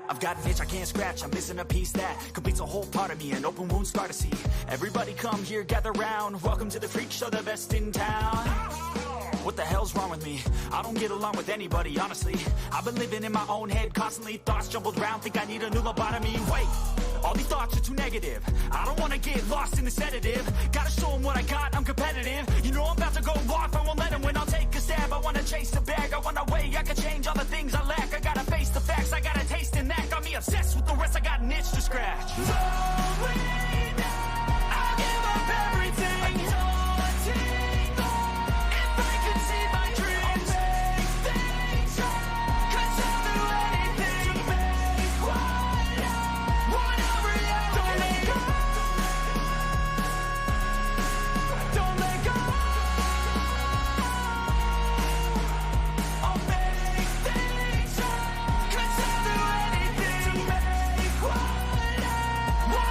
I've got an itch I can't scratch, I'm missing a piece that completes a whole part of me, an open wound scar to see. Everybody come here, gather round, welcome to the freak show, the best in town. What the hell's wrong with me? I don't get along with anybody, honestly. I've been living in my own head constantly, thoughts jumbled around, think I need a new lobotomy. Wait, all these thoughts are too negative. I don't wanna get lost in the sedative. Gotta show them what I got, I'm competitive. You know I'm about to go off, I won't let them win, I'll take a stab. I wanna chase the bag, I wanna weigh, I can change all the things I lack. I gotta face the facts, I got a taste in that. Got me obsessed with the rest, I got an itch to scratch. Slowly now, I'll give up everything. If I could see my dreams, make things right. 'Cause I'll do anything to make one a reality. Don't let go. Don't let go. I'll make things right. 'Cause I'll do anything to make one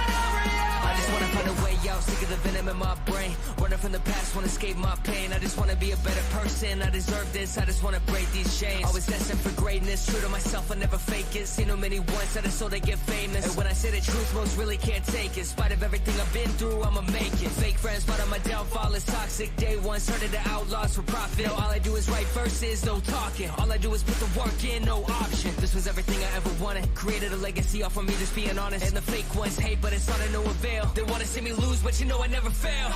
a reality. I just wanna find a way out, sick of the venom in my brain. Running from the past, wanna escape my pain. I just wanna be a better person, I deserve this. I just wanna break these chains. Always destined for greatness, true to myself, I never fake it. Seen too many ones that are so they get famous. And when I say the truth, most really can't take it. In spite of everything I've been through, I'ma make it. Fake friends, but on my downfall is toxic. Day one, started to outlaws for profit. Now all I do is write verses, no talking. All I do is put the work in, no option. This was everything I ever wanted. Created a legacy off of me, just being honest. And the fake ones hate, but it's all to no avail. They wanna see me lose, but you know I never fail.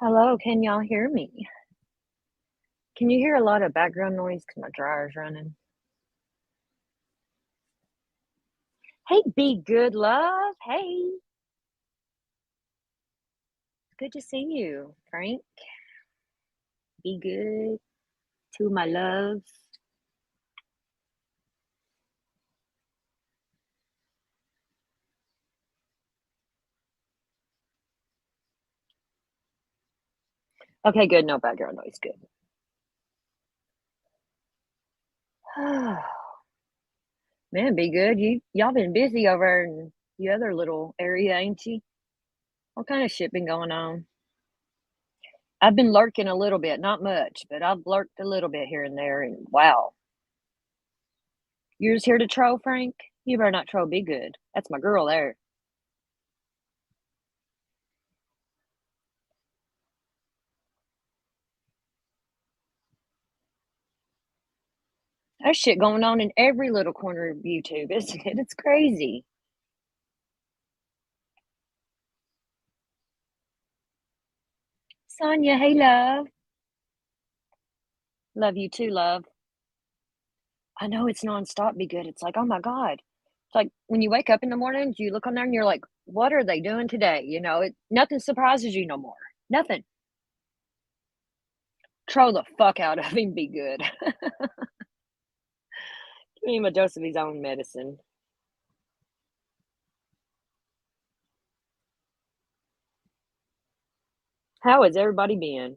Hello, can y'all hear me? Can you hear a lot of background noise because my dryer's running? Hey, Be Good Love. Hey, good to see you, Frank. Be good to my loves. Okay, good. No background noise. Good. Man, Be Good. Y'all been busy over in the other little area, ain't you? What kind of shit been going on? I've been lurking a little bit, not much, but I've lurked a little bit here and there, and wow. You're just here to troll, Frank? You better not troll Be Good. That's my girl there. There's shit going on in every little corner of YouTube, isn't it? It's crazy. Sonia, hey, love. Love you too, love. I know it's nonstop. Be Good. It's like, oh my God. It's like when you wake up in the morning, you look on there and you're like, what are they doing today? Nothing surprises you no more. Nothing. Troll the fuck out of him. Be Good. Give him a dose of his own medicine. How has everybody been?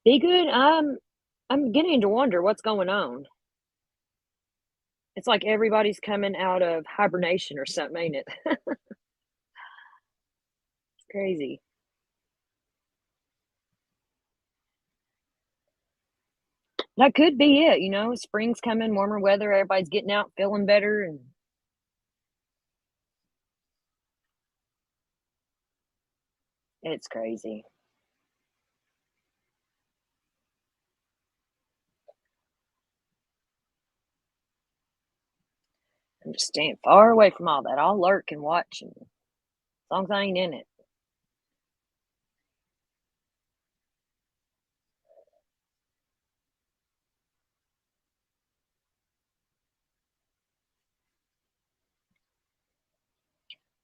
Be good. I'm beginning to wonder what's going on. It's like everybody's coming out of hibernation or something, ain't it? It's crazy. That could be it, spring's coming, warmer weather, everybody's getting out, feeling better, and it's crazy. I'm just staying far away from all that. I'll lurk and watch, and as long as I ain't in it.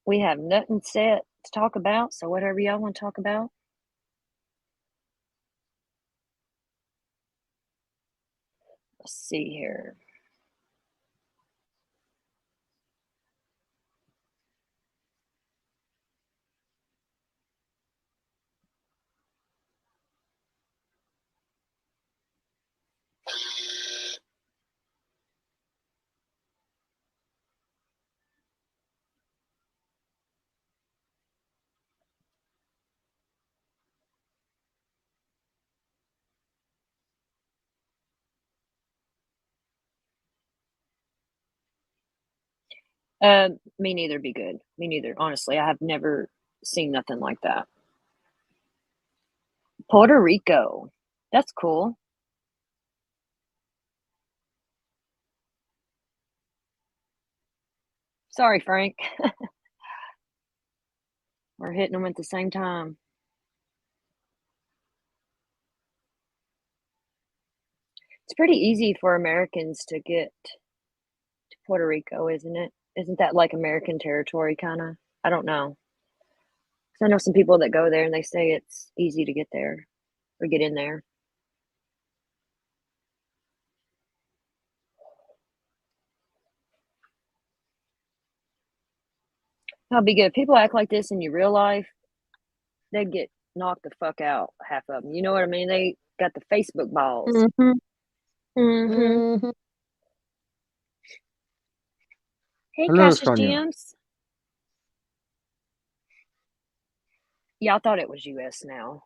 We have nothing set to talk about, so whatever y'all want to talk about. Let's see here. Me neither. Be good. Me neither. Honestly, I have never seen nothing like that. Puerto Rico. That's cool. Sorry, Frank. We're hitting them at the same time. It's pretty easy for Americans to get to Puerto Rico, isn't it? Isn't that like American territory, kind of? I don't know. 'Cause I know some people that go there and they say it's easy to get there or get in there. That'll be good. If people act like this in your real life, they get knocked the fuck out, half of them. You know what I mean? They got the Facebook balls. Mm-hmm. Mm-hmm. Mm-hmm. Hey, Hello, Cassius Sonia. Gems. Yeah, I thought it was US now.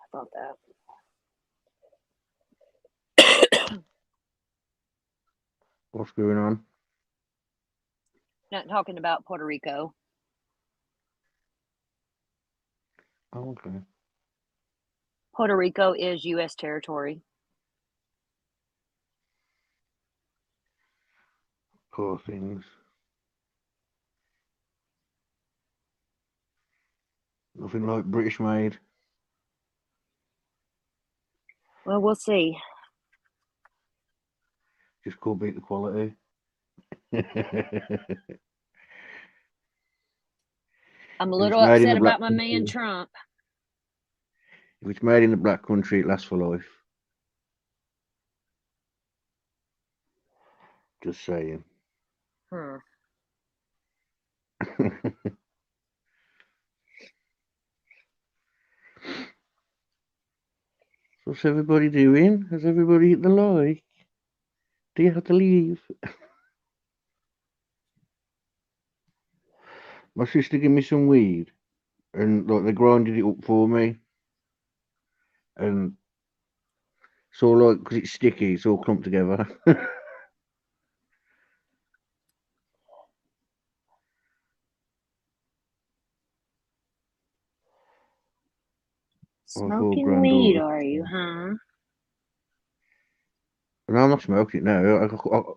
I thought that. What's going on? Not talking about Puerto Rico. Oh, okay. Puerto Rico is US territory. Poor things. Nothing like British made. Well, we'll see. Just can't beat the quality. If I'm a it's little made in the upset black about my man country, Trump. if it's made in the black country, it lasts for life. Just saying. Hmm. What's everybody doing? Has everybody hit the like? Do you have to leave? My sister gave me some weed, and like they grinded it up for me, and so like because it's sticky, it's all clumped together. My poor Smoking weed, granddaughter. are you, huh? No, I'm not smoking it now.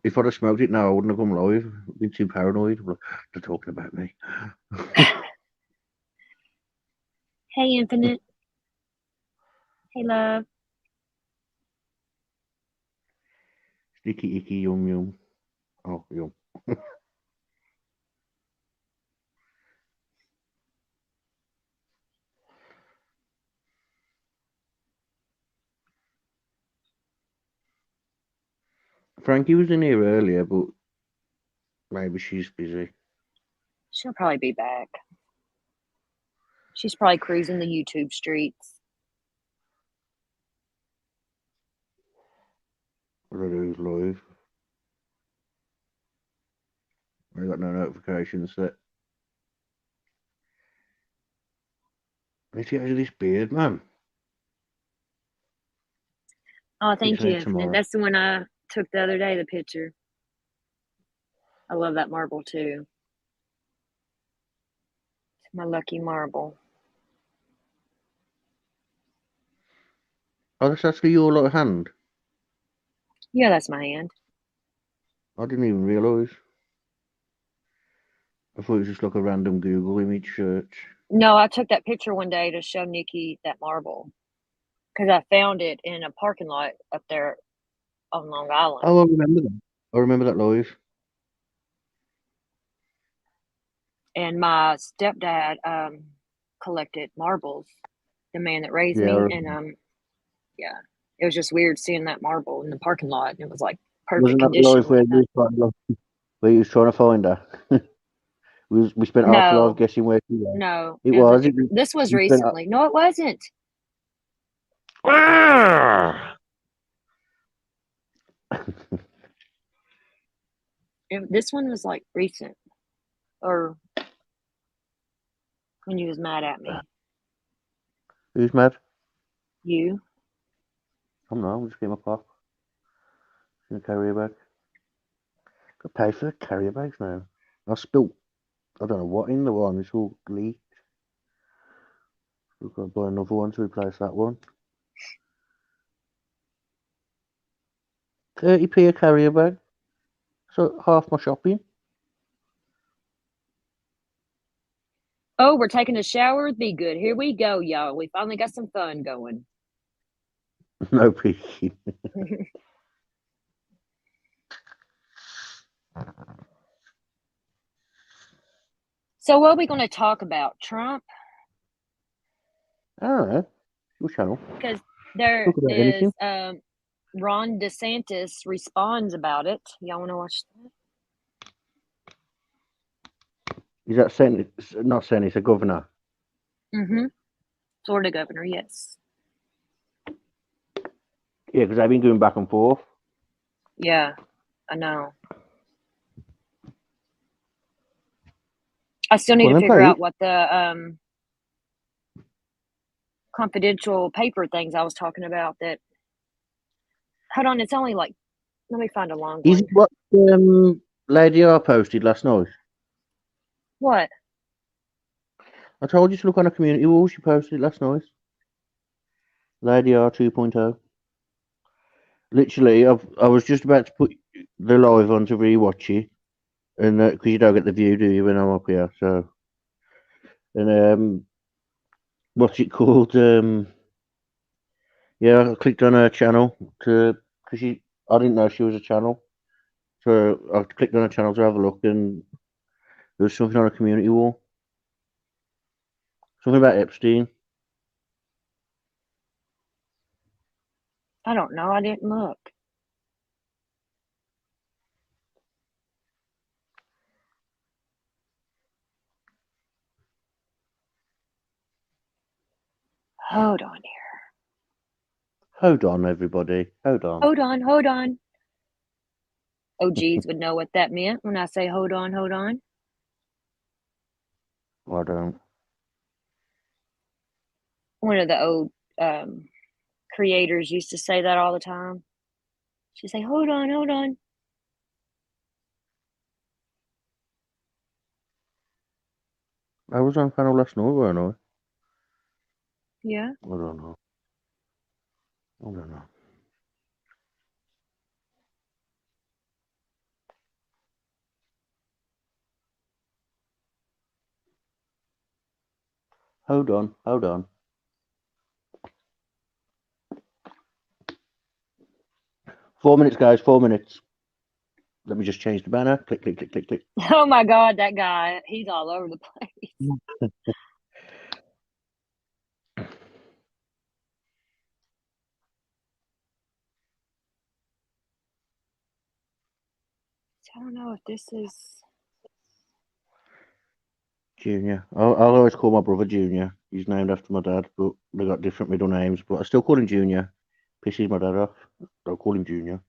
If I'd have smoked it now, I wouldn't have come live. I've been too paranoid. They're talking about me. Hey, Infinite. Hey, love. Sticky, icky, yum, yum. Oh, yum. Frankie was in here earlier, but maybe she's busy. She'll probably be back. She's probably cruising the YouTube streets. I don't know who's live. I got no notifications set. I need to get rid of this beard, man. Oh, thank Fixing it you. And tomorrow. that's the one I took the other day, the picture. I love that marble too. It's my lucky marble. Oh, that's actually your little hand. Yeah, that's my hand. I didn't even realise. I thought it was just like a random Google image search. No, I took that picture one day to show Nikki that marble because I found it in a parking lot up there on Long Island. Oh, I remember that. I remember that live. And my stepdad collected marbles, the man that raised Yeah. me. And yeah, it was just weird seeing that marble in the parking lot. And it was like perfect Wasn't that the live condition. where you was trying to find her? we spent half the life No, guessing where she was. no, It was. this was We spent. recently. No, it wasn't. Ah! This one was like recent, or when you was mad at me. Who's mad? You. I'm not. I'm just getting my pop in the carrier bag. Got to pay for the carrier bags now. I spilled. I don't know what in the one. It's all leaked. We've got to buy another one to replace that one. 30p a carrier bag. So half my shopping. Oh, we're taking a shower. Be good. Here we go, y'all. We finally got some fun going. No peeking. So, what are we going to talk about? Trump? I don't know. Your channel. Because there Talk about is anything. Ron DeSantis responds about it. Y'all want to watch that? Is that Senate? Not Senate, it's a governor. Mm-hmm. Florida governor, yes. Yeah, because they've been going back and forth. Yeah, I know. I still need to figure out what the confidential paper things I was talking about. That. Hold on, it's only like. Let me find a long one. Is it what Lady R posted last night? What? I told you to look on a community wall. She posted it last night. Lady R 2.0. Literally, I was just about to put the live on to rewatch it, and because you don't get the view, do you, when I'm up here? So, and what's it called? Yeah, I clicked on her channel because I didn't know she was a channel, so I clicked on her channel to have a look, and there was something on a community wall, something about Epstein. I don't know. I didn't look. Hold on here. Hold on, everybody. Hold on. Hold on, hold on. OGs would know what that meant when I say hold on, hold on. I don't. One of the old creators used to say that all the time. She'd say, hold on, hold on. I was on panel last night, weren't I? Yeah. I don't know. I don't know. Hold on, hold on. 4 minutes, guys, 4 minutes. Let me just change the banner. Click, click, click, click, click. Oh my God, that guy, he's all over the place. I don't know if this is. Junior. I'll always call my brother Junior. He's named after my dad, but they got different middle names. But I still call him Junior. Pisses my dad off. I'll call him Junior.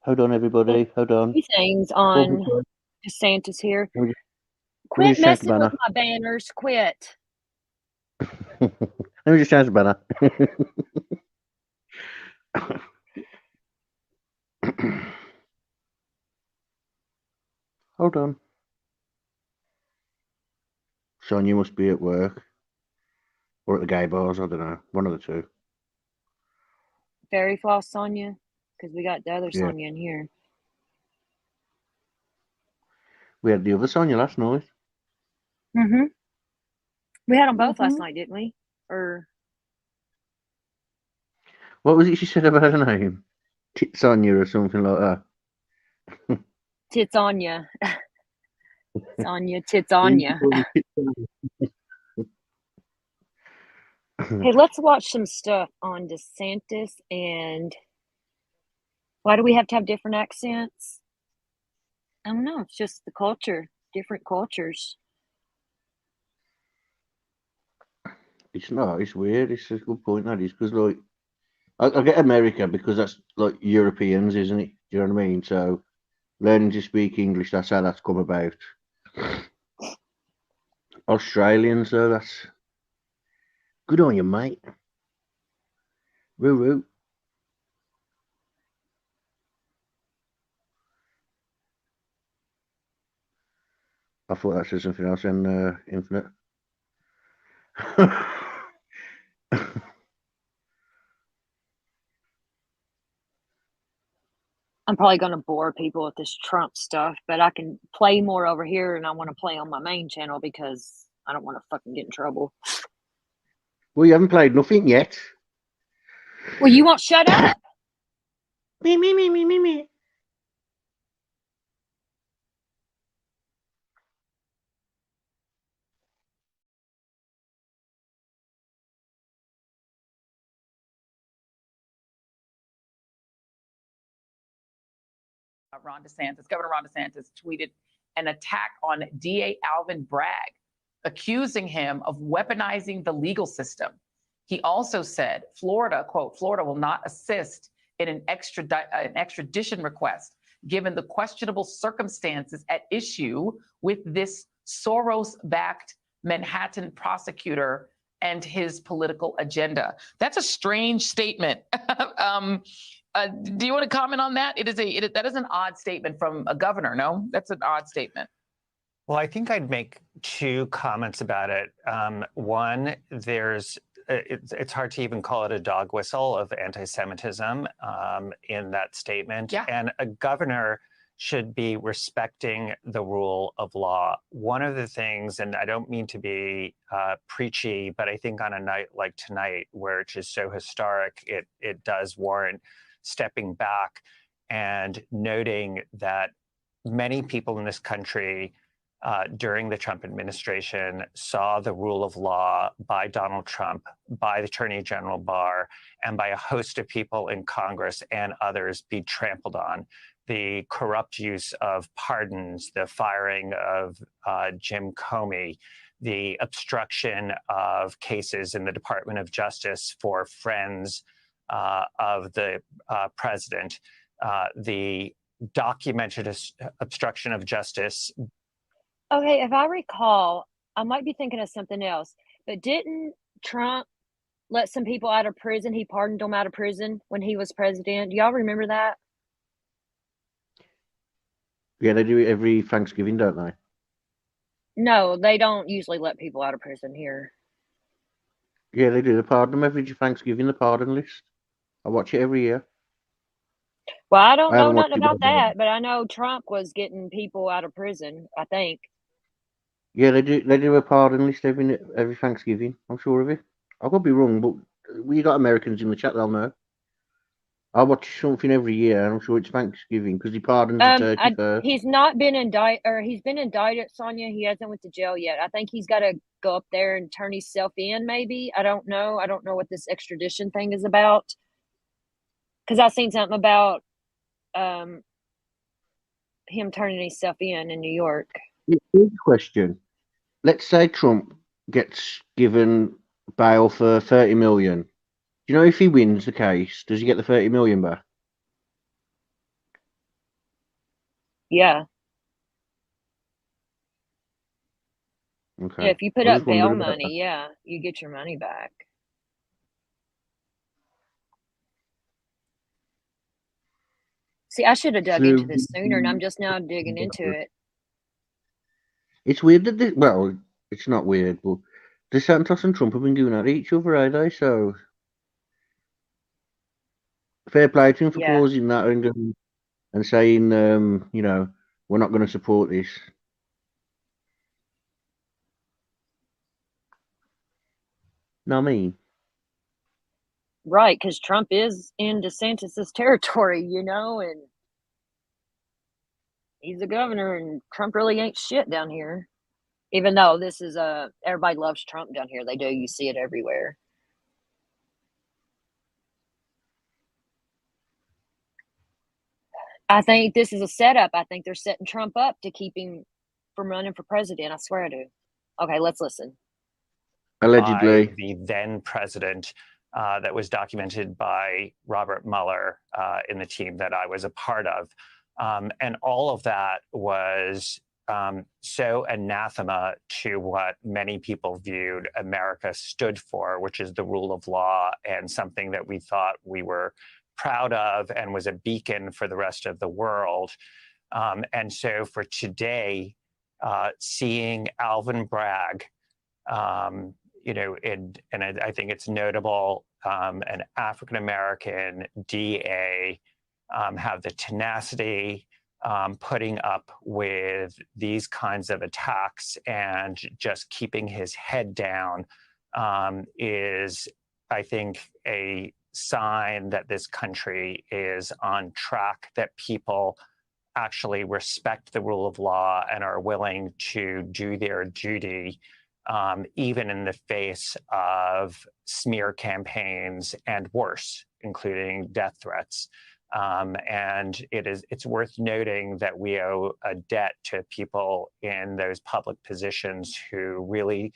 Hold on, everybody. Hold on. Few things Before we on go, DeSantis here. let me Quit just change the messing with banner. my banners. Quit. Let me just change the banner. Hold on. Sonia must be at work or at the gay bars. I don't know. One of the two. Fairy floss Sonia, because we got the other Yeah. Sonia in here. We had the other Sonia last night. Mm-hmm. We had them both last night, didn't we? Or What was it she said about her name? Sonia or something like that. Tits on ya. Sonia, tits on ya. Hey, let's watch some stuff on DeSantis and why do we have to have different accents? I don't know. It's just the culture, different cultures. It's not. It's weird. It's a good point, that is, because like I get America because that's like Europeans, isn't it? Do you know what I mean? So learning to speak English, that's how that's come about. Australians, though, that's good on you, mate. Woo. I thought that said something else in Infinite. I'm probably going to bore people with this Trump stuff, but I can play more over here and I want to play on my main channel because I don't want to fucking get in trouble. Well, you haven't played nothing yet. Well, you won't shut up. Me. Governor Ron DeSantis tweeted an attack on DA Alvin Bragg, accusing him of weaponizing the legal system. He also said, Florida, quote, Florida will not assist in an extradition request, given the questionable circumstances at issue with this Soros-backed Manhattan prosecutor and his political agenda. That's a strange statement. Do you want to comment on that? That is an odd statement from a governor, no? That's an odd statement. Well, I think I'd make two comments about it. One, it's hard to even call it a dog whistle of anti-Semitism in that statement. Yeah. And a governor should be respecting the rule of law. One of the things, and I don't mean to be preachy, but I think on a night like tonight, where it's just so historic, it does warrant stepping back and noting that many people in this country during the Trump administration saw the rule of law by Donald Trump, by the Attorney General Barr, and by a host of people in Congress and others be trampled on. The corrupt use of pardons, the firing of Jim Comey, the obstruction of cases in the Department of Justice for friends of the president, the documented obstruction of justice. Okay, if I recall, I might be thinking of something else, but didn't Trump let some people out of prison? He pardoned them out of prison when he was president. Do y'all remember that? Yeah, they do it every Thanksgiving, don't they? No, they don't usually let people out of prison here. Yeah, they do. They pardon them every Thanksgiving, the pardon list. I watch it every year. Well, I don't know haven't watched nothing it, about but I know. that, but I know Trump was getting people out of prison, I think. Yeah, they do. They do a pardon list every Thanksgiving. I'm sure of it. I could be wrong, but we got Americans in the chat. They'll know. I watch something every year, and I'm sure it's Thanksgiving because he pardons the turkey first. He's not been indicted, or he's been indicted, Sonia. He hasn't went to jail yet. I think he's got to go up there and turn himself in. Maybe I don't know. I don't know what this extradition thing is about. Because I seen something about him turning himself in New York. Here's a question. Let's say Trump gets given bail for 30 million. Do you know if he wins the case, does he get the 30 million back? Yeah. Okay. Yeah, if you put I up just wondered bail about that. money, yeah, you get your money back. See, I should have dug into this sooner, and I'm just now digging into it. It's weird that this, well, it's not weird, but DeSantis and Trump have been going at each other, are they? So fair play to him for Yeah. pausing that and saying, you know, we're not going to support this. Know what I mean? Right, because Trump is in DeSantis's territory, you know, and he's the governor, and Trump really ain't shit down here. Even though this is everybody loves Trump down here. They do. You see it everywhere. I think this is a setup. I think they're setting Trump up to keep him from running for president. I swear I do. Okay, let's listen. By Allegedly. the then president, that was documented by Robert Mueller in the team that I was a part of. And all of that was so anathema to what many people viewed America stood for, which is the rule of law, and something that we thought we were proud of and was a beacon for the rest of the world. And so for today, seeing Alvin Bragg, you know, and I think it's notable, an African-American DA have the tenacity, putting up with these kinds of attacks and just keeping his head down is, I think, a sign that this country is on track, that people actually respect the rule of law and are willing to do their duty, even in the face of smear campaigns and worse, including death threats. And it's worth noting that we owe a debt to people in those public positions who really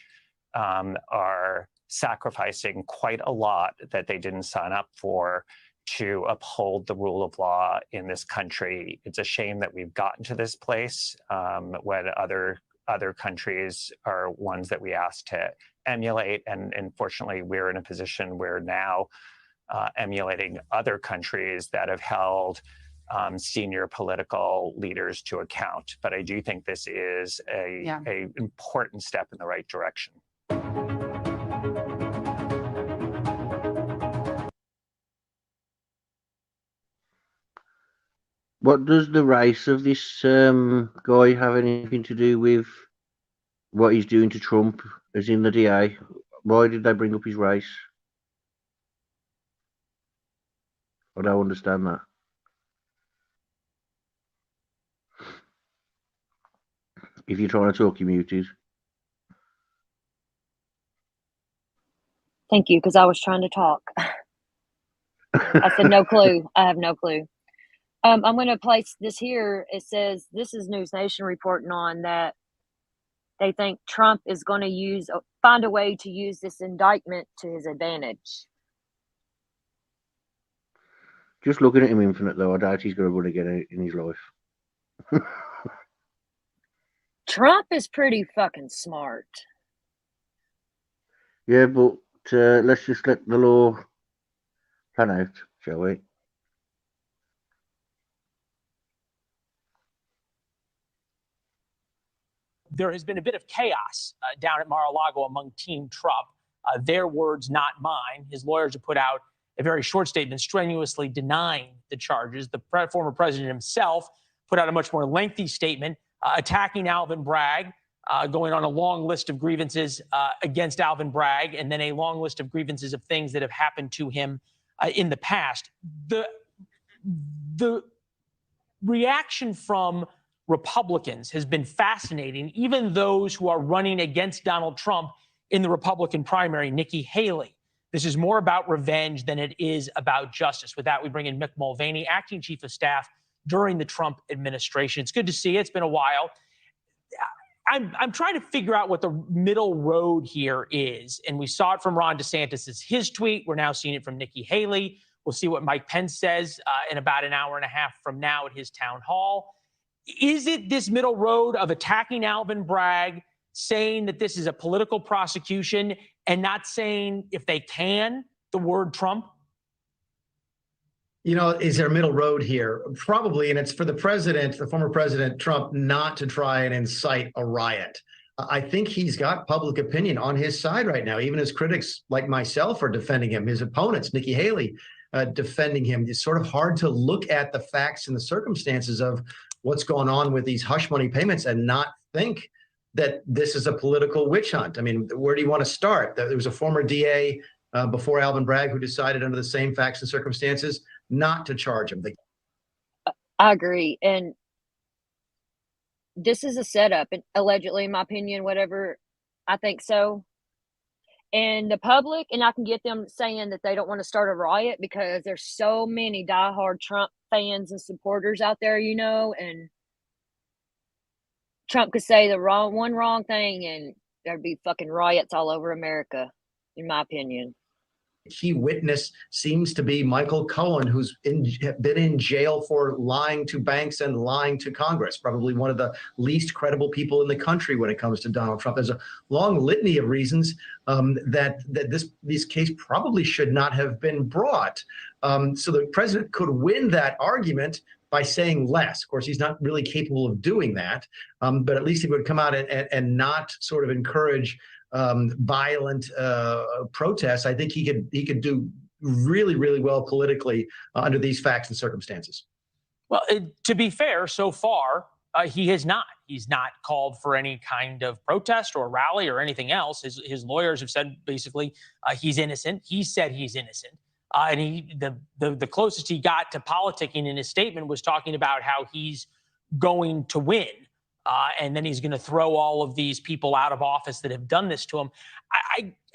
are sacrificing quite a lot that they didn't sign up for to uphold the rule of law in this country. It's a shame that we've gotten to this place when other countries are ones that we ask to emulate. And unfortunately, we're in a position where now emulating other countries that have held senior political leaders to account. But I do think this is a important step in the right direction. What does the race of this guy have anything to do with what he's doing to Trump, as in the DA? Why did they bring up his race? I don't understand that. If you're trying to talk, you're muted. Thank you, because I was trying to talk. I said no clue. I have no clue. I'm going to place this here. It says, this is News Nation reporting on that they think Trump is going to find a way to use this indictment to his advantage. Just looking at him infinite, though, I doubt he's going to run again in his life. Trump is pretty fucking smart. Yeah, but let's just let the law pan out, shall we? There has been a bit of chaos down at Mar-a-Lago among Team Trump. Their words, not mine. His lawyers have put out a very short statement strenuously denying the charges. The former president himself put out a much more lengthy statement attacking Alvin Bragg, going on a long list of grievances against Alvin Bragg, and then a long list of grievances of things that have happened to him in the past. The reaction from Republicans has been fascinating, even those who are running against Donald Trump in the Republican primary, Nikki Haley. This is more about revenge than it is about justice. With that, we bring in Mick Mulvaney, acting chief of staff during the Trump administration. It's good to see you. It's been a while. I'm trying to figure out what the middle road here is. And we saw it from Ron DeSantis' his tweet. We're now seeing it from Nikki Haley. We'll see what Mike Pence says in about an hour and a half from now at his town hall. Is it this middle road of attacking Alvin Bragg, saying that this is a political prosecution, and not saying, if they can, the word Trump? You know, is there a middle road here? Probably, and it's for the president, the former president Trump, not to try and incite a riot. I think he's got public opinion on his side right now. Even his critics, like myself, are defending him. His opponents, Nikki Haley, defending him. It's sort of hard to look at the facts and the circumstances of what's going on with these hush money payments and not think that this is a political witch hunt. I mean, where do you want to start? There was a former DA before Alvin Bragg who decided under the same facts and circumstances not to charge him. I agree. And this is a setup, and allegedly, in my opinion, whatever, I think so. And the public, and I can get them saying that they don't want to start a riot because there's so many diehard Trump fans and supporters out there, you know, and Trump could say the one wrong thing and there'd be fucking riots all over America, in my opinion. Key witness seems to be Michael Cohen, who's been in jail for lying to banks and lying to Congress, probably one of the least credible people in the country when it comes to Donald Trump. There's a long litany of reasons that this case probably should not have been brought. So the president could win that argument by saying less. Of course, he's not really capable of doing that, but at least he would come out and not sort of encourage violent protests. I think he could do really, really well politically under these facts and circumstances. Well, to be fair, so far, he has not. He's not called for any kind of protest or rally or anything else. His lawyers have said basically he's innocent. He said he's innocent. And the closest he got to politicking in his statement was talking about how he's going to win. And then he's going to throw all of these people out of office that have done this to him.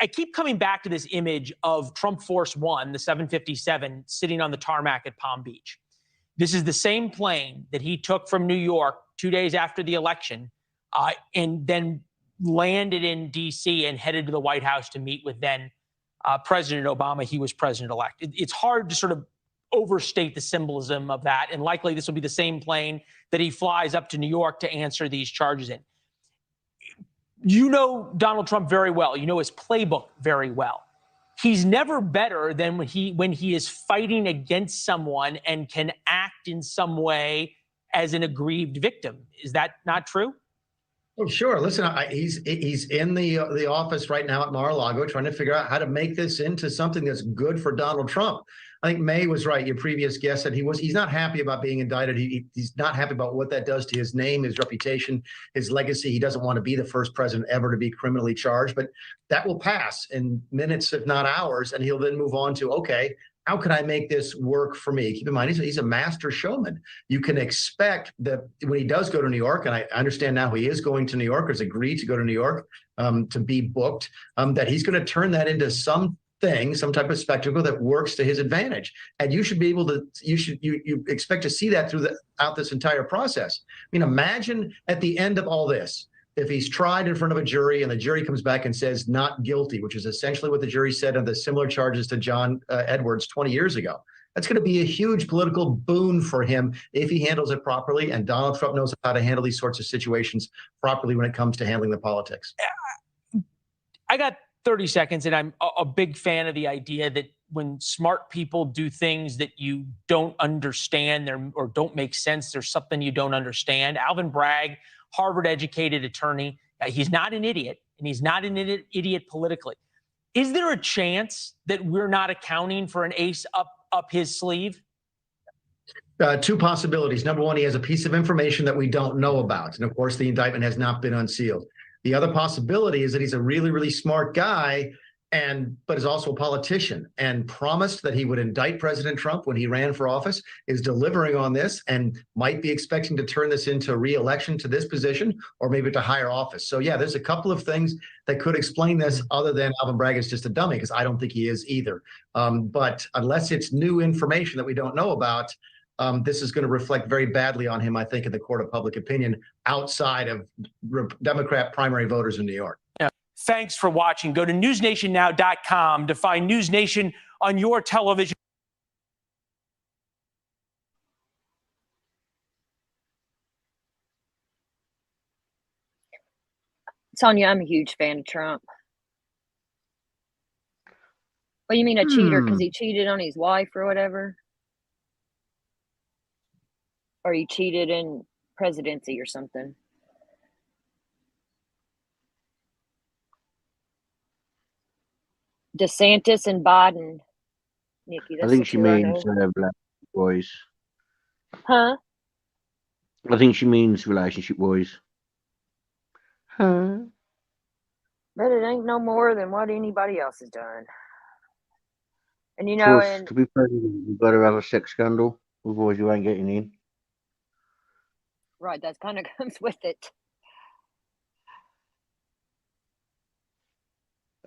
I keep coming back to this image of Trump Force One, the 757, sitting on the tarmac at Palm Beach. This is the same plane that he took from New York 2 days after the election and then landed in D.C. and headed to the White House to meet with then President Obama. He was president-elect. It's hard to sort of overstate the symbolism of that, and likely this will be the same plane that he flies up to New York to answer these charges in. You know Donald Trump very well. You know his playbook very well. He's never better than when he is fighting against someone and can act in some way as an aggrieved victim. Is that not true? Oh, sure. Listen, he's in the office right now at Mar-a-Lago trying to figure out how to make this into something that's good for Donald Trump. I think May was right. Your previous guest said he's not happy about being indicted. He's not happy about what that does to his name, his reputation, his legacy. He doesn't want to be the first president ever to be criminally charged, but that will pass in minutes, if not hours, and he'll then move on to, okay, how can I make this work for me? Keep in mind, he's a master showman. You can expect that when he does go to New York, and I understand now he is going to New York, or has agreed to go to New York to be booked, that he's going to turn that into some type of spectacle that works to his advantage. And you should be able to, you expect to see that throughout this entire process. I mean, imagine at the end of all this, if he's tried in front of a jury and the jury comes back and says not guilty, which is essentially what the jury said on the similar charges to John Edwards 20 years ago. That's going to be a huge political boon for him if he handles it properly. And Donald Trump knows how to handle these sorts of situations properly when it comes to handling the politics. I got 30 seconds, and I'm a big fan of the idea that when smart people do things that you don't understand or don't make sense, there's something you don't understand. Alvin Bragg, Harvard-educated attorney, he's not an idiot, and he's not an idiot politically. Is there a chance that we're not accounting for an ace up his sleeve? Two possibilities. Number one, he has a piece of information that we don't know about. And of course, the indictment has not been unsealed. The other possibility is that he's a really, really smart guy, but is also a politician, and promised that he would indict President Trump when he ran for office, is delivering on this, and might be expecting to turn this into re-election to this position, or maybe to higher office. So yeah, there's a couple of things that could explain this, other than Alvin Bragg is just a dummy, because I don't think he is either. But unless it's new information that we don't know about, this is going to reflect very badly on him, I think, in the court of public opinion outside of Democrat primary voters in New York. Yeah. Thanks for watching. Go to newsnationnow.com to find News Nation on your television. Sonia, I'm a huge fan of Trump. Well, you mean a cheater because he cheated on his wife or whatever? Or he cheated in presidency or something? DeSantis and Biden. Nikki, I that's think the she two I means know. boys. Huh? I think she means relationship wise. Huh? But it ain't no more than what anybody else has done. And you know, Plus, and to be president, you've got to have a sex scandal, otherwise you ain't getting in. right, that kind of comes with it.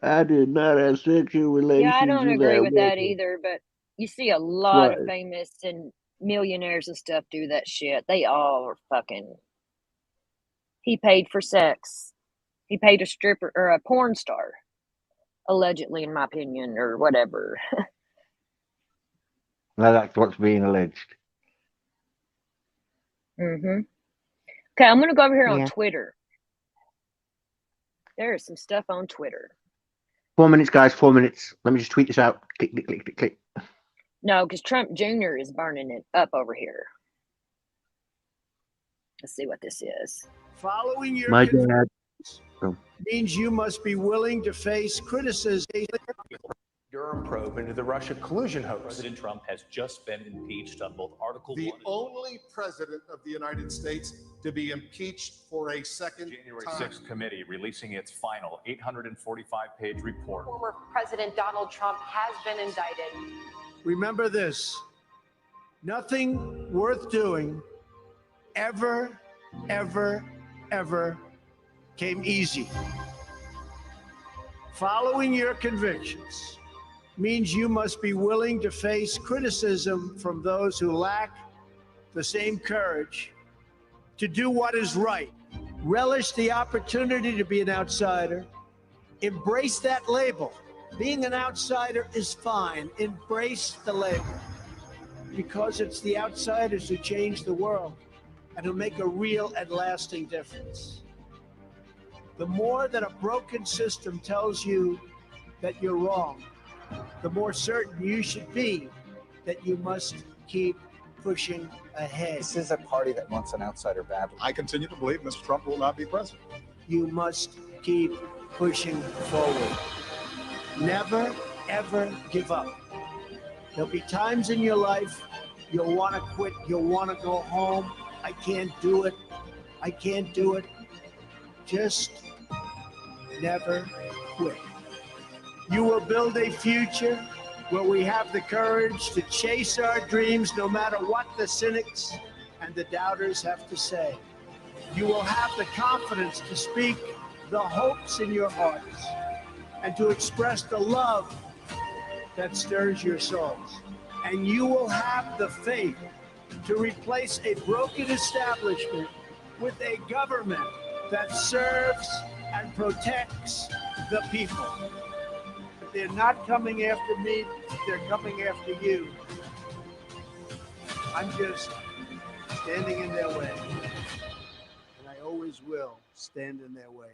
I did not have sexual relations Yeah, I don't with agree that with that woman. either, but you see a lot Right. of famous and millionaires and stuff do that shit. They all are fucking. He paid for sex. He paid a stripper or a porn star, allegedly, in my opinion, or whatever. Now that's what's being alleged. Okay, I'm gonna go over here on Yeah. Twitter. There is some stuff on Twitter. 4 minutes, guys. 4 minutes. Let me just tweet this out. Click, click, click, click, click. No, because Trump Jr. is burning it up over here. Let's see what this is. Following your My dad. means you must be willing to face criticism. Durham probe into the Russia collusion hoax. President Trump has just been impeached on both Article 1 and only president of the United States to be impeached for a second January time. 6th committee releasing its final 845-page report. Former President Donald Trump has been indicted. Remember this: nothing worth doing ever came easy. Following your convictions means you must be willing to face criticism from those who lack the same courage to do what is right. Relish the opportunity to be an outsider. Embrace that label. Being an outsider is fine. Embrace the label, because it's the outsiders who change the world and who make a real and lasting difference. The more that a broken system tells you that you're wrong, the more certain you should be that you must keep pushing ahead. This is a party that wants an outsider badly. I continue to believe Mr. Trump will not be president. You must keep pushing forward. Never, ever give up. There'll be times in your life you'll want to quit, you'll want to go home. I can't do it. I can't do it. Just never quit. You will build a future where we have the courage to chase our dreams no matter what the cynics and the doubters have to say. You will have the confidence to speak the hopes in your hearts and to express the love that stirs your souls. And you will have the faith to replace a broken establishment with a government that serves and protects the people. If they're not coming after me, they're coming after you. I'm just standing in their way. And I always will stand in their way.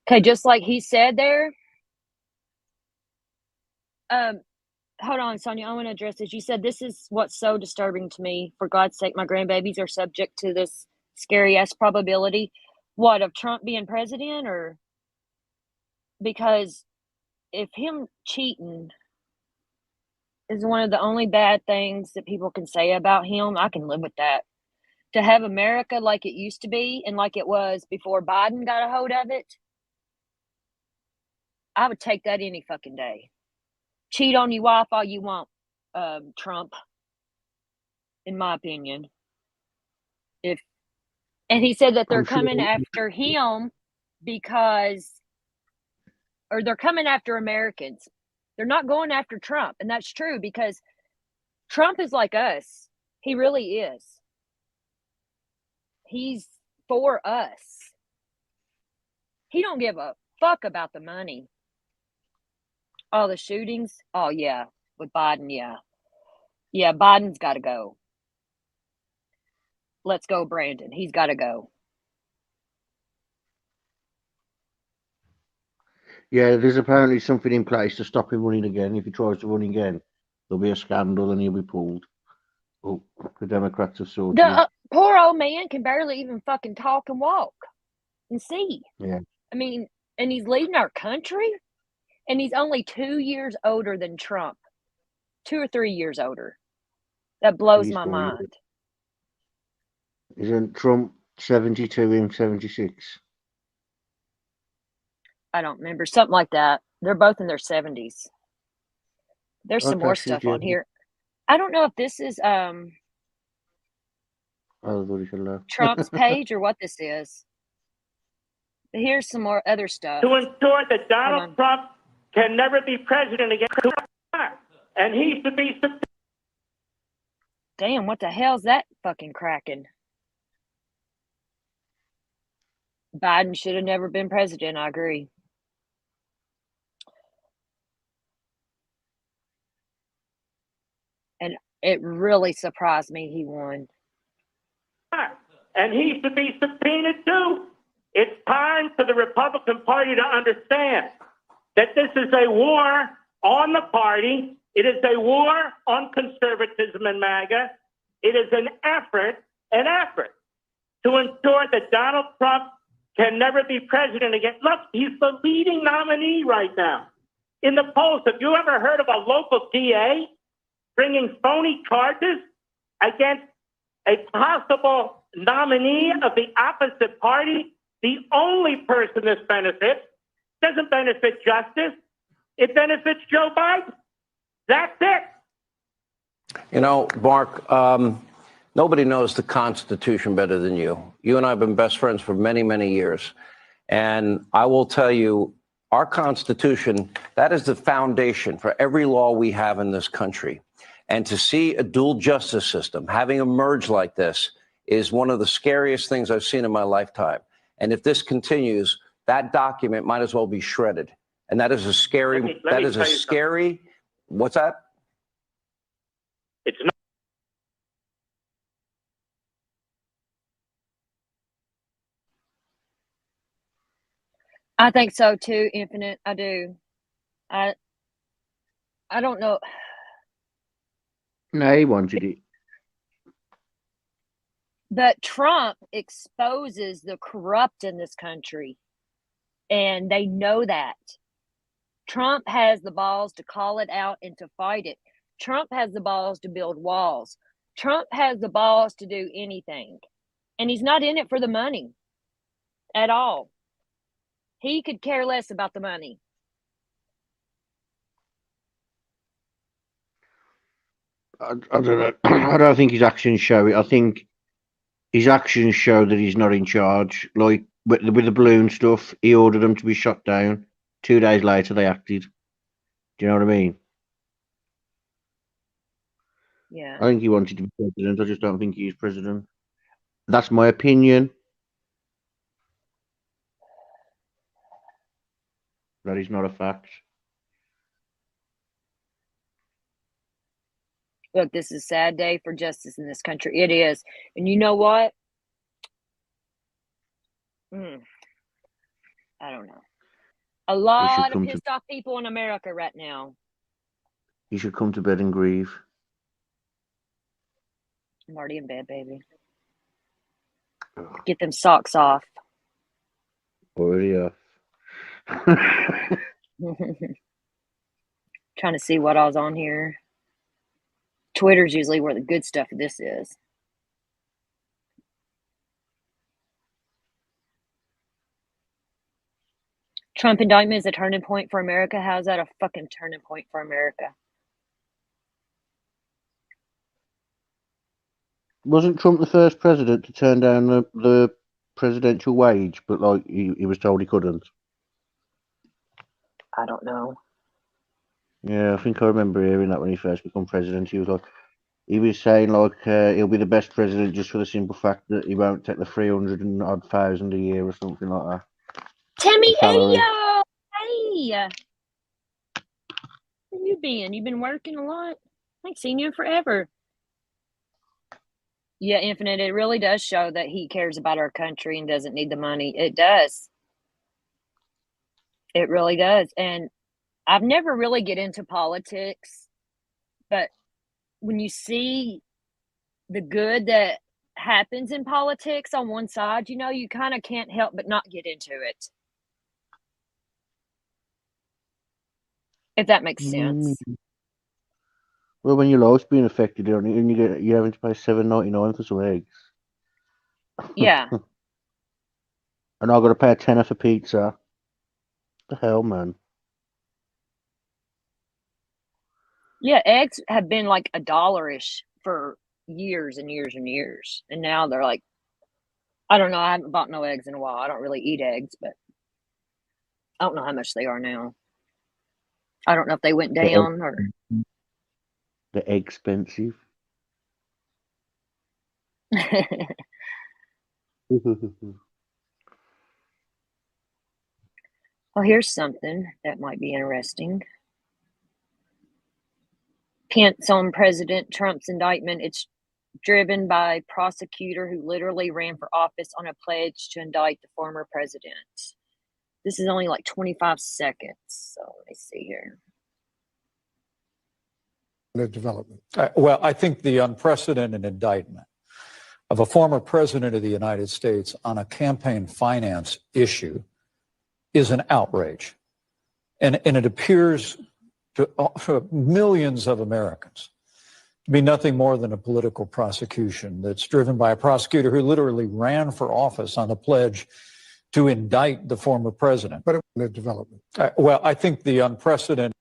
Okay, just like he said there. Hold on, Sonia. I want to address this. You said this is what's so disturbing to me. For God's sake, my grandbabies are subject to this scary ass probability. What, of Trump being president, or because if him cheating is one of the only bad things that people can say about him, I can live with that. To have America like it used to be and like it was before Biden got a hold of it, I would take that any fucking day. Cheat on your wife all you want, Trump, in my opinion. And he said that they're coming after him because, or they're coming after Americans. They're not going after Trump. And that's true, because Trump is like us. He really is. He's for us. He don't give a fuck about the money. All the shootings, oh yeah, with Biden, yeah. Yeah, Biden's got to go. Let's go, Brandon. He's got to go. Yeah, there's apparently something in place to stop him running again. If he tries to run again, there'll be a scandal and he'll be pulled. Oh, the Democrats have sorted it. The poor old man can barely even fucking talk and walk and see. Yeah. I mean, and he's leading our country, and he's only 2 years older than Trump. 2 or 3 years older. That blows He's my funny. mind. Isn't Trump 72 and 76? I don't remember. Something like that. They're both in their 70s. There's some more stuff on here. I don't know if this is Trump's page or what this is. But here's some more other stuff. To ensure that Donald Trump can never be president again. And he should be... Damn, what the hell's that fucking cracking? Biden should have never been president, I agree. And it really surprised me he won. And he should be subpoenaed too. It's time for the Republican Party to understand that this is a war on the party. It is a war on conservatism and MAGA. It is an effort to ensure that Donald Trump can never be president again. Look, he's the leading nominee right now in the polls. Have you ever heard of a local DA bringing phony charges against a possible nominee of the opposite party? The only person this benefits doesn't benefit justice. It benefits Joe Biden. That's it. You know, Mark, nobody knows the Constitution better than you. You and I have been best friends for many, many years. And I will tell you, our Constitution, that is the foundation for every law we have in this country. And to see a dual justice system having emerged like this is one of the scariest things I've seen in my lifetime. And if this continues, that document might as well be shredded. And that is a scary, what's that? It's not. I think so too, Infinite. I do. I don't know. No, he wanted it. But Trump exposes the corrupt in this country, and they know that. Trump has the balls to call it out and to fight it. Trump has the balls to build walls. Trump has the balls to do anything. And he's not in it for the money at all. He could care less about the money. I don't know. I don't think his actions show it. I think his actions show that he's not in charge. Like with the balloon stuff, he ordered them to be shot down. 2 days later, they acted. Do you know what I mean? Yeah. I think he wanted to be president. I just don't think he's president. That's my opinion. That is not a fact. Look, this is a sad day for justice in this country. It is. And you know what? I don't know. A lot of pissed off people in America right now. He should come to bed and grieve. I'm already in bed, baby. Get them socks off. Already off. Trying to see what I was on here. Twitter's usually where the good stuff of this is. Trump indictment is a turning point for America. How's that a fucking turning point for America? Wasn't Trump the first president to turn down the presidential wage, but like he was told he couldn't? I don't know. Yeah, I think I remember hearing that when he first became president. He was like, he was saying like he'll be the best president just for the simple fact that he won't take the 300 and odd thousand a year or something like that. Timmy, hey salary. yo, hey, where you been? You been working a lot? I ain't seen you in forever. Yeah, Infinite, it really does show that he cares about our country and doesn't need the money. It does. It really does. And I've never really get into politics, but when you see the good that happens in politics on one side, you know, you kind of can't help but not get into it. If that makes sense. Well, when your life's being affected on it, and you're having to pay $7.99 for some eggs. Yeah. And I've got to pay a tenner for pizza. The hell, man. Yeah, eggs have been like $1-ish for years and years and years. And now they're like, I don't know, I haven't bought no eggs in a while. I don't really eat eggs, but I don't know how much they are now. I don't know if they went down or They're expensive. Well, here's something that might be interesting. Pence on President Trump's indictment. It's driven by a prosecutor who literally ran for office on a pledge to indict the former president. This is only like 25 seconds. So let me see here. Development. Well, I think the unprecedented indictment of a former president of the United States on a campaign finance issue is an outrage. And it appears to millions of Americans to be nothing more than a political prosecution that's driven by a prosecutor who literally ran for office on a pledge to indict the former president. But a development. Well, I think the unprecedented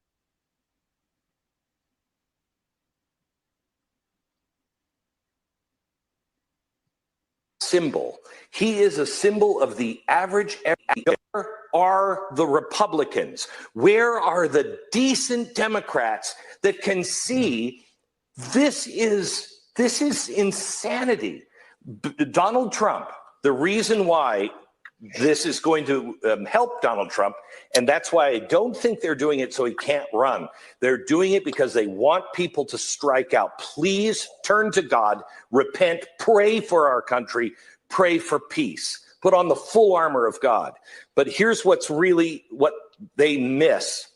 symbol. He is a symbol of the average. Where are the Republicans? Where are the decent Democrats that can see this is insanity? Donald Trump, the reason why this is going to help Donald Trump, and that's why I don't think they're doing it so he can't run. They're doing it because they want people to strike out. Please turn to God, repent, pray for our country, pray for peace. Put on the full armor of God. But here's what they miss.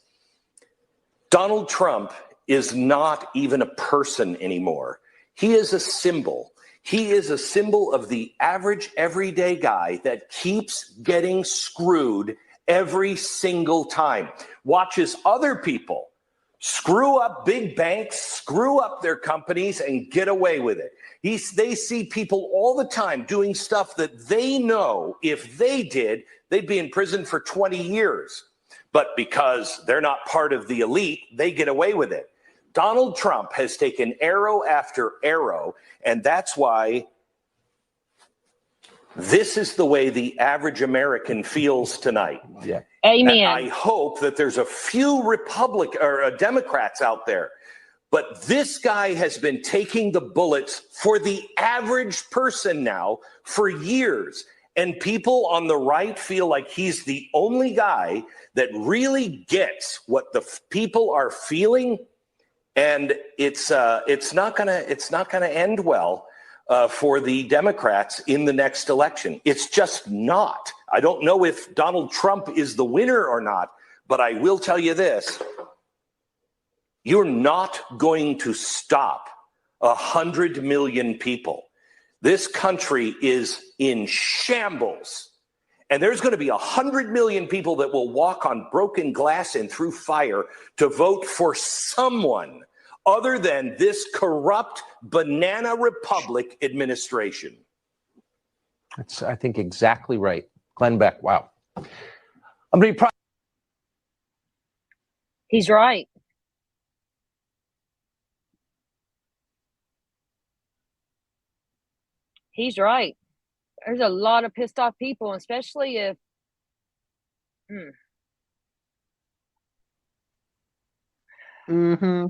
Donald Trump is not even a person anymore. He is a symbol. He is a symbol of the average, everyday guy that keeps getting screwed every single time. Watches other people screw up big banks, screw up their companies, and get away with it. They see people all the time doing stuff that they know if they did, they'd be in prison for 20 years. But because they're not part of the elite, they get away with it. Donald Trump has taken arrow after arrow, and that's why this is the way the average American feels tonight. Yeah. Amen. And I hope that there's a few Democrats out there, but this guy has been taking the bullets for the average person now for years. And people on the right feel like he's the only guy that really gets what the people are feeling. And it's not gonna end well for the Democrats in the next election. It's just not. I don't know if Donald Trump is the winner or not, but I will tell you this: you're not going to stop 100 million people. This country is in shambles. And there's going to be 100 million people that will walk on broken glass and through fire to vote for someone other than this corrupt banana republic administration. That's, I think, exactly right. Glenn Beck, wow. I'm going to be proud. He's right. He's right. There's a lot of pissed off people, especially if Mm-hmm.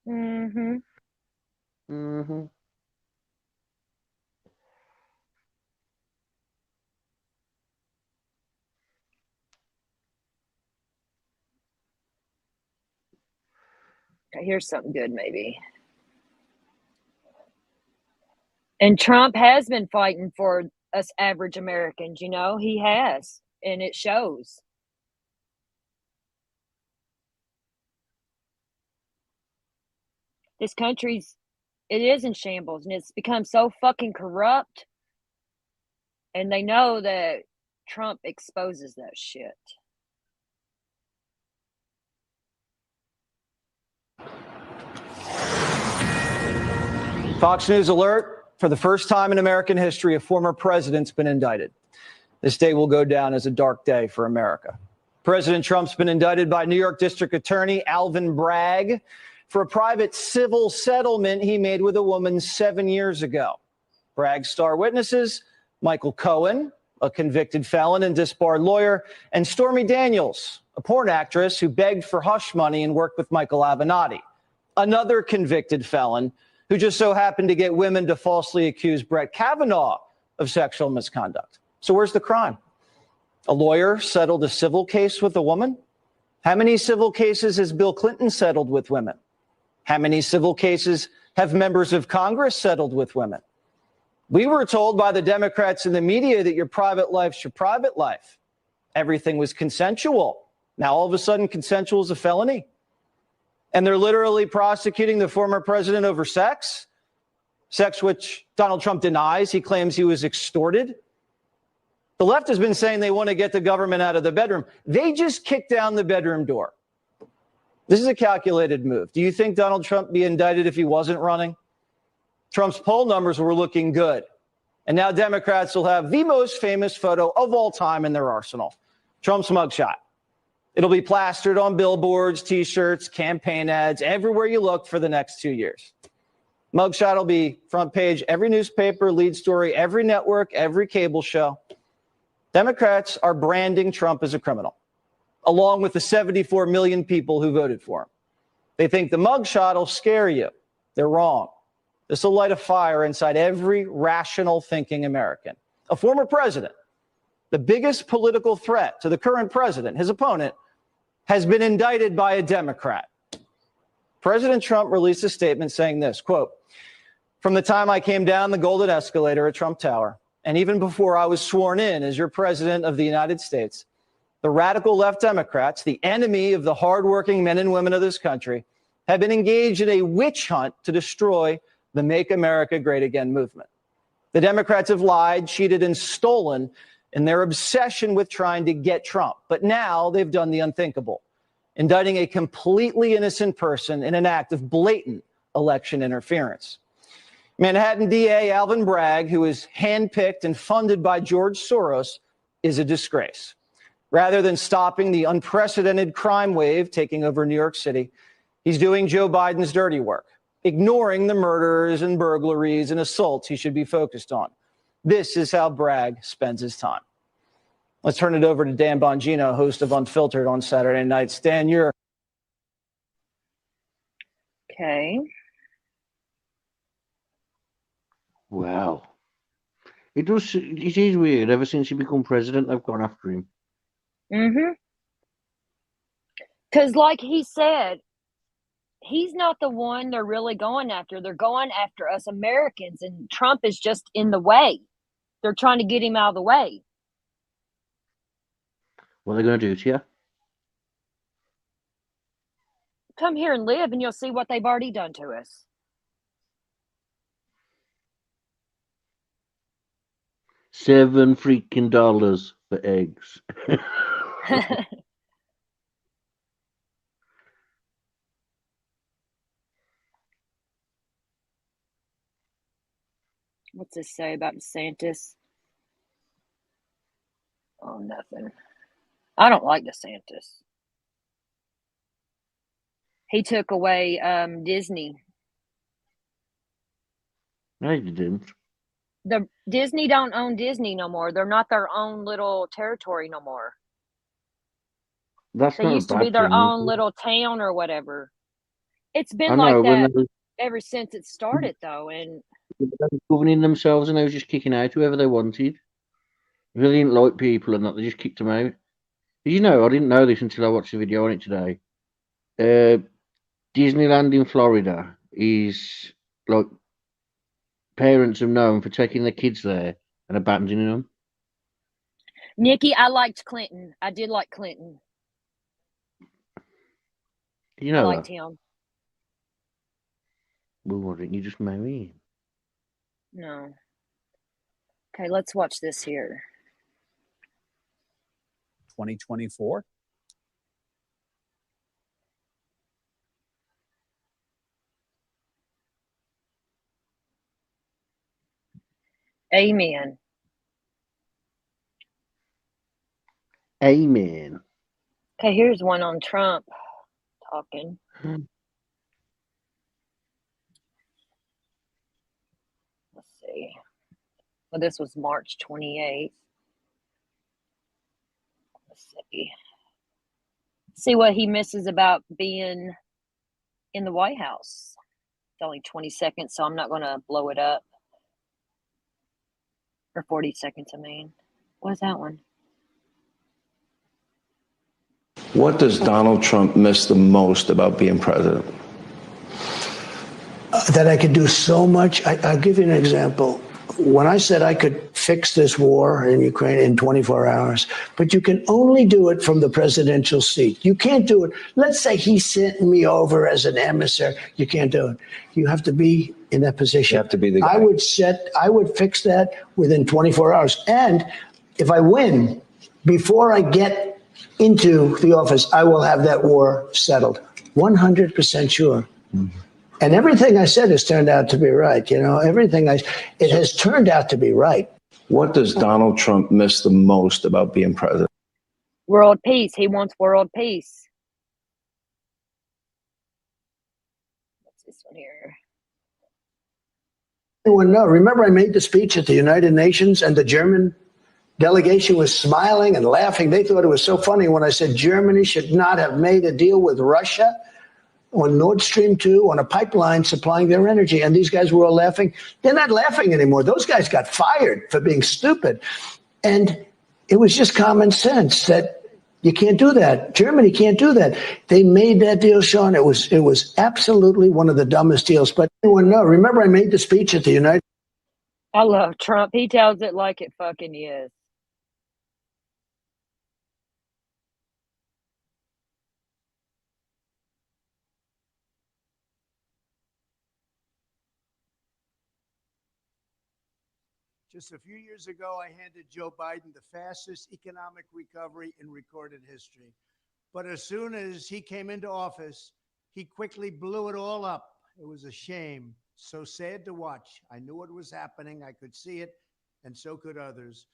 Mm-hmm. Mm-hmm. Okay, here's something good, maybe. And Trump has been fighting for us average Americans, you know, he has, and it shows. This country's, it is in shambles, and it's become so fucking corrupt. And they know that Trump exposes that shit. Fox News alert. For the first time in American history, a former president's been indicted. This day will go down as a dark day for America. President Trump's been indicted by New York District Attorney Alvin Bragg for a private civil settlement he made with a woman 7 years ago. Bragg's star witnesses, Michael Cohen, a convicted felon and disbarred lawyer, and Stormy Daniels, a porn actress who begged for hush money and worked with Michael Avenatti, another convicted felon who just so happened to get women to falsely accuse Brett Kavanaugh of sexual misconduct. So where's the crime? A lawyer settled a civil case with a woman? How many civil cases has Bill Clinton settled with women? How many civil cases have members of Congress settled with women? We were told by the Democrats in the media that your private life's your private life. Everything was consensual. Now, all of a sudden, consensual is a felony. And they're literally prosecuting the former president over sex, sex which Donald Trump denies. He claims he was extorted. The left has been saying they want to get the government out of the bedroom. They just kicked down the bedroom door. This is a calculated move. Do you think Donald Trump would be indicted if he wasn't running? Trump's poll numbers were looking good. And now Democrats will have the most famous photo of all time in their arsenal, Trump's mugshot. It'll be plastered on billboards, T-shirts, campaign ads, everywhere you look for the next 2 years. Mugshot will be front page, every newspaper, lead story, every network, every cable show. Democrats are branding Trump as a criminal, along with the 74 million people who voted for him. They think the mugshot will scare you. They're wrong. This will light a fire inside every rational thinking American. A former president, the biggest political threat to the current president, his opponent, has been indicted by a Democrat. President Trump released a statement saying this, quote, "From the time I came down the golden escalator at Trump Tower, and even before I was sworn in as your president of the United States, the radical left Democrats, the enemy of the hardworking men and women of this country, have been engaged in a witch hunt to destroy the Make America Great Again movement. The Democrats have lied, cheated, and stolen in their obsession with trying to get Trump. But now they've done the unthinkable, indicting a completely innocent person in an act of blatant election interference. Manhattan DA Alvin Bragg, who is handpicked and funded by George Soros, is a disgrace. Rather than stopping the unprecedented crime wave taking over New York City, he's doing Joe Biden's dirty work, ignoring the murders and burglaries and assaults he should be focused on. This is how Bragg spends his time. Let's turn it over to Dan Bongino, host of Unfiltered on Saturday nights. Dan, you're... Okay. Wow. It is weird. Ever since he became president, they've gone after him. Mm-hmm. Because like he said, he's not the one they're really going after. They're going after us Americans, and Trump is just in the way. They're trying to get him out of the way. What are they going to do to you? Come here and live, and you'll see what they've already done to us. $7 freaking for eggs. What's this say about DeSantis? Oh, nothing. I don't like DeSantis. He took away Disney. No, you didn't. The Disney don't own Disney no more. They're not their own little territory no more. That's They not used a to be bad their thing. own little town or whatever. It's been I like know, that ever since it started, though. And They were governing themselves, and they was just kicking out whoever they wanted. If they didn't like people and that, they just kicked them out. Did you know? I didn't know this until I watched the video on it today. Disneyland in Florida is like parents are known for taking their kids there and abandoning them. Nikki, I liked Clinton. I did like Clinton. You I know liked that? him. Well, why didn't you just marry him? No. Okay, let's watch this here. 2024. Amen. Amen. Okay, here's one on Trump talking. Let's see. Well, this was March 28th. Let's see. See what he misses about being in the White House. It's only 20 seconds, so I'm not going to blow it up. Or 40 seconds, I mean. What is that one? What does Donald Trump miss the most about being president? That I could do so much. I'll give you an example. When I said I could fix this war in Ukraine in 24 hours, but you can only do it from the presidential seat. You can't do it. Let's say he sent me over as an emissary. You can't do it. You have to be in that position. You have to be the guy. I would fix that within 24 hours. And if I win, before I get into the office, I will have that war settled. 100% sure. Mm-hmm. And everything I said has turned out to be right. You know, it has turned out to be right. What does Donald Trump miss the most about being president? World peace. He wants world peace. What's this one here? Anyone know? Remember I made the speech at the United Nations and the German delegation was smiling and laughing. They thought it was so funny when I said Germany should not have made a deal with Russia on Nord Stream 2, on a pipeline supplying their energy. And these guys were all laughing. They're not laughing anymore. Those guys got fired for being stupid. And it was just common sense that you can't do that. Germany can't do that. They made that deal, Sean. It was absolutely one of the dumbest deals. But anyone know? Remember I made the speech at the United. I love Trump. He tells it like it fucking is. Just a few years ago, I handed Joe Biden the fastest economic recovery in recorded history. But as soon as he came into office, he quickly blew it all up. It was a shame. So sad to watch. I knew what was happening. I could see it, and so could others.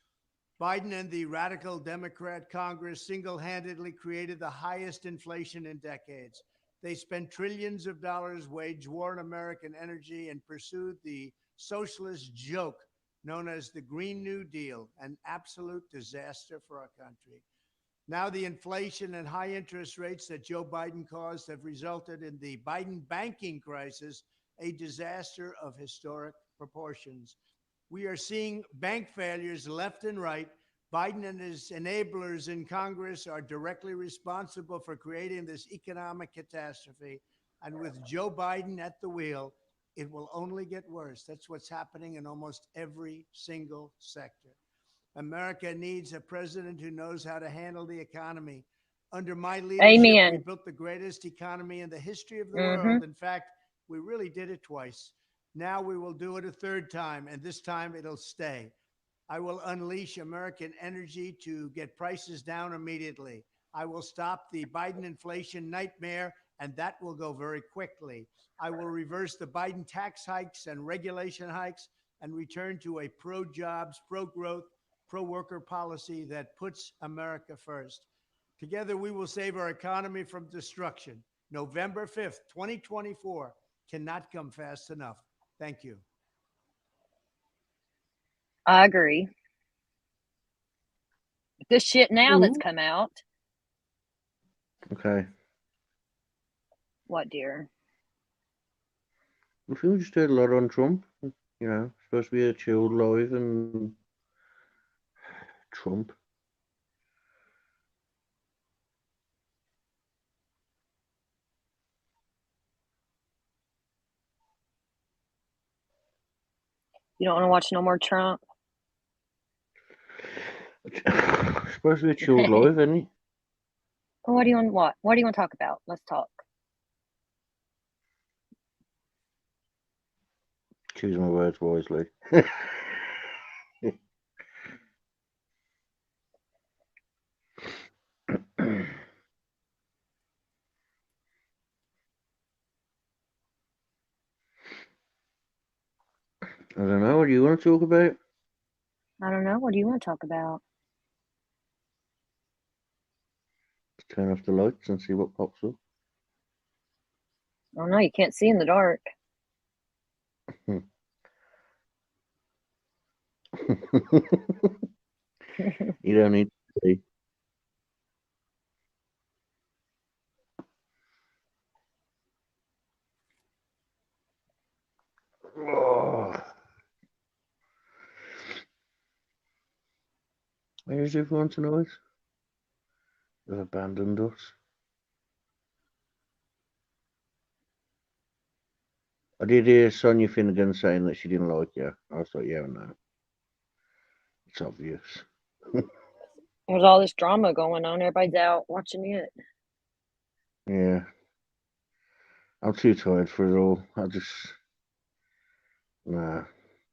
Biden and the radical Democrat Congress single-handedly created the highest inflation in decades. They spent trillions of dollars, waged war on American energy, and pursued the socialist joke known as the Green New Deal, an absolute disaster for our country. Now the inflation and high interest rates that Joe Biden caused have resulted in the Biden banking crisis, a disaster of historic proportions. We are seeing bank failures left and right. Biden and his enablers in Congress are directly responsible for creating this economic catastrophe. And with Joe Biden at the wheel, it will only get worse. That's what's happening in almost every single sector. America needs a president who knows how to handle the economy. Under my leadership, Amen. we built the greatest economy in the history of the world. In fact, we really did it twice. Now we will do it a third time, and this time it'll stay. I will unleash American energy to get prices down immediately. I will stop the Biden inflation nightmare, and that will go very quickly. I will reverse the Biden tax hikes and regulation hikes and return to a pro-jobs, pro-growth, pro-worker policy that puts America first. Together, we will save our economy from destruction. November 5th, 2024 cannot come fast enough. Thank you. I agree. This shit now that's come out. Okay. What, dear? I think we just heard a lot on Trump. Supposed to be a chilled live and Trump. You don't want to watch no more Trump? Supposed to be a chilled live, isn't it? Well, what do you want? What do you want to talk about? Let's talk. Choose my words wisely. I don't know. What do you want to talk about? I don't know. What do you want to talk about? Let's turn off the lights and see what pops up. I don't know. You can't see in the dark. You don't need to see. Oh. Where is everyone tonight? They've abandoned us. I did hear Sonia Finnegan saying that she didn't like you. I was like, yeah, no. It's obvious. There's all this drama going on. Everybody's out watching it. Yeah. I'm too tired for it all. Nah.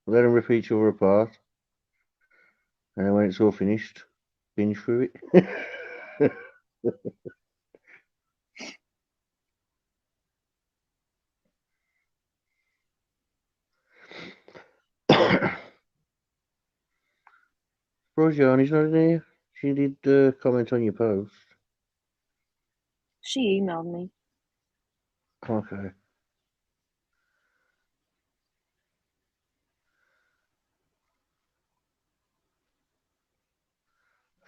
Let them rip each other apart. And then when it's all finished, binge through it. Rojani's not in here. She did comment on your post. She emailed me. Okay.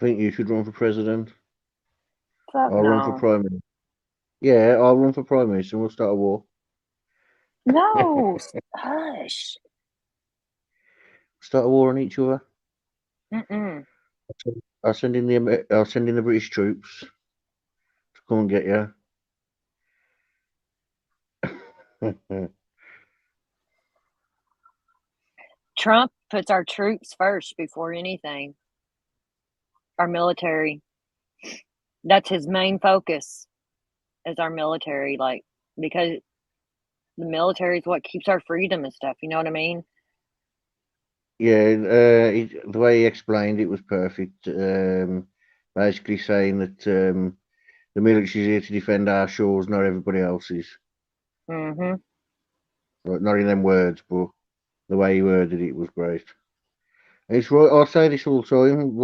I think you should run for president. Fuck I'll run for no. prime minister. Yeah, I'll run for prime minister and we'll start a war. No. Hush. Start a war on each other. Mm-mm. I'll send in the British troops to come and get you. Trump puts our troops first before anything. Our military. That's his main focus, is our military. Like, because the military is what keeps our freedom and stuff. You know what I mean? Yeah, the way he explained it was perfect. Basically saying that the military's here to defend our shores, not everybody else's. Mm-hmm. Not in them words, but the way he worded it was great. It's right. I say this all the time.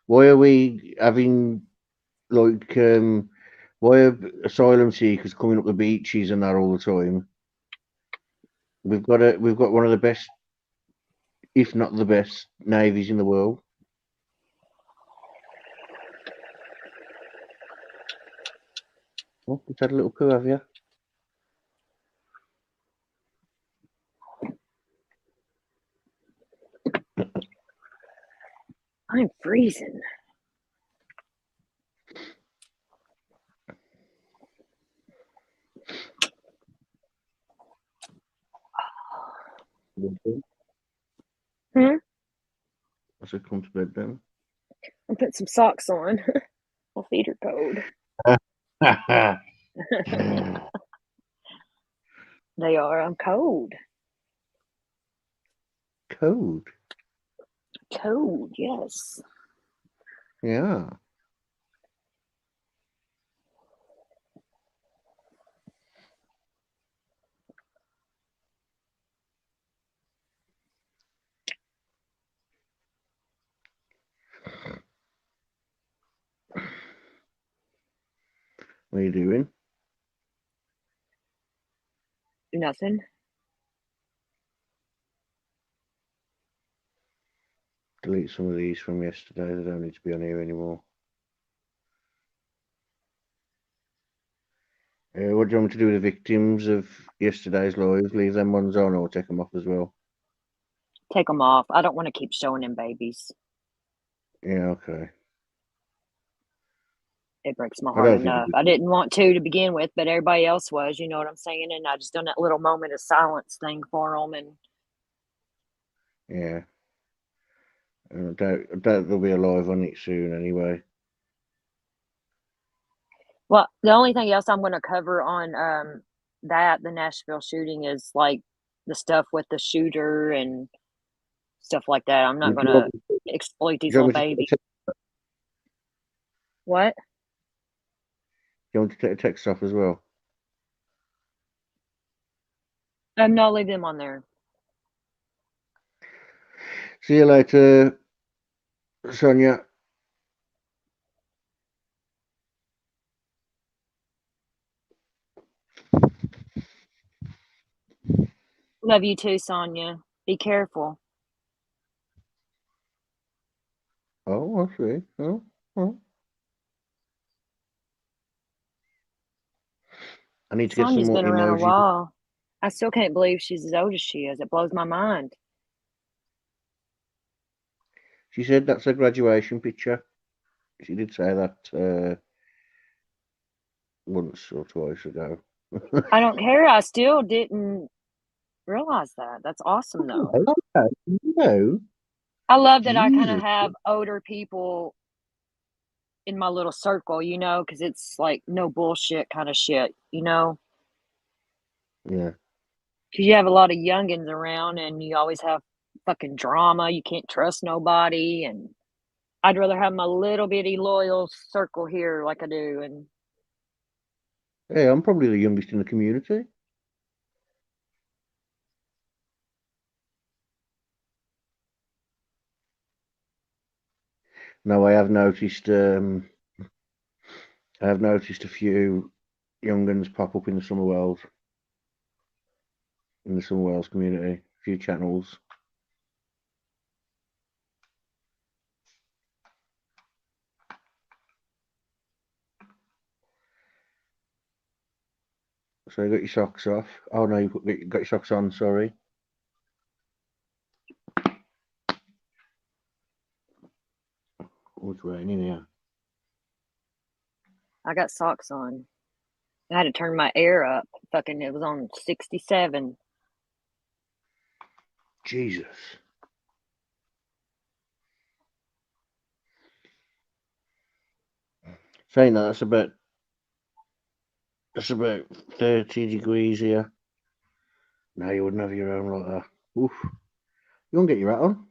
Why are we having like why are asylum seekers coming up the beaches and that all the time? We've got one of the best, if not the best, navies in the world. Oh, we've had a little poo, have you? I'm freezing. Hmm? I said, come to bed then. I'll put some socks on. My feet are cold. They are. I'm cold. Cold. Cold, yes. Yeah. What are you doing? Nothing. Delete some of these from yesterday. They don't need to be on here anymore. What do you want me to do with the victims of yesterday's lives? Leave them ones on or take them off as well? Take them off. I don't want to keep showing him babies. Yeah, okay. It breaks my I heart don't think enough. I didn't want to begin with, but everybody else was, you know what I'm saying? And I just done that little moment of silence thing for them. And yeah. I doubt they'll be alive on it soon anyway. well, the only thing else I'm going to cover on the Nashville shooting is like the stuff with the shooter and stuff like that. I'm not Do going you to want, exploit do these you little want me to babies. take, What? do you want to take the text off as well? No, leave them on there. See you later, Sonia. Love you too, Sonia. Be careful. Oh, I see. Oh. I need to get some Sonia's more been around a emoji. while. I still can't believe she's as old as she is. It blows my mind. She said that's her graduation picture. She did say that once or twice ago. I don't care. I still didn't realize that. That's awesome, though. No. I love that I kind of Jesus. have older people in my little circle, you know, because it's like no bullshit kind of shit, you know? Yeah. Because you have a lot of youngins around and you always have fucking drama. You can't trust nobody. And I'd rather have my little bitty loyal circle here like I do. And Hey, I'm probably the youngest in the community. No, I have noticed. I have noticed a few younguns pop up in the Summer Wells community. A few channels. So you got your socks off. Oh no, you got your socks on. Sorry. Oh, it's raining here. I got socks on. I had to turn my air up. Fucking, it was on 67. Jesus. Saying that, that's about 30 degrees here. No, you wouldn't have your own like that. Oof. You won't get your hat on.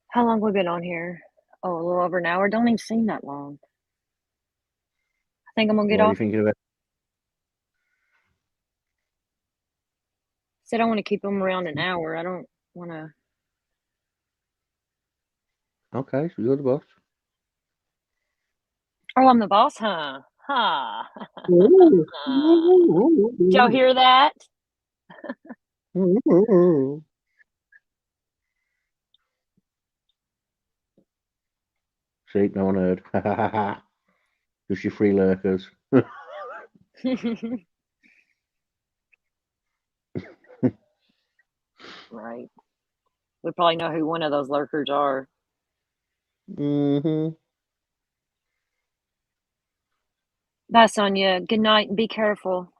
How long have we been on here? Oh, a little over an hour. Don't even seem that long. I think I'm gonna get What are you off. thinking about? Said I want to keep them around an hour. I don't want to. Okay, so you're the boss. Oh, I'm the boss, huh? Did y'all hear that? See, no one heard. Just your free lurkers. Right. We probably know who one of those lurkers are. Mm-hmm. Bye, Sonia. Good night and be careful.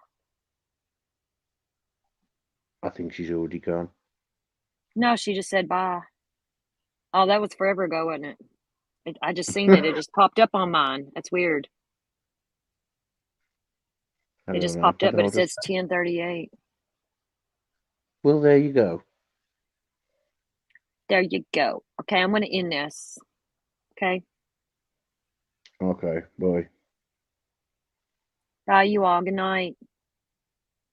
I think she's already gone. No, she just said bye. Oh, that was forever ago, wasn't it? I just seen it. It just popped up on mine. That's weird. I It don't just know. popped I up, don't but know it what to says say. 10:38. Well, there you go. There you go. Okay, I'm going to end this. Okay. Okay, bye. Bye, you all. Good night.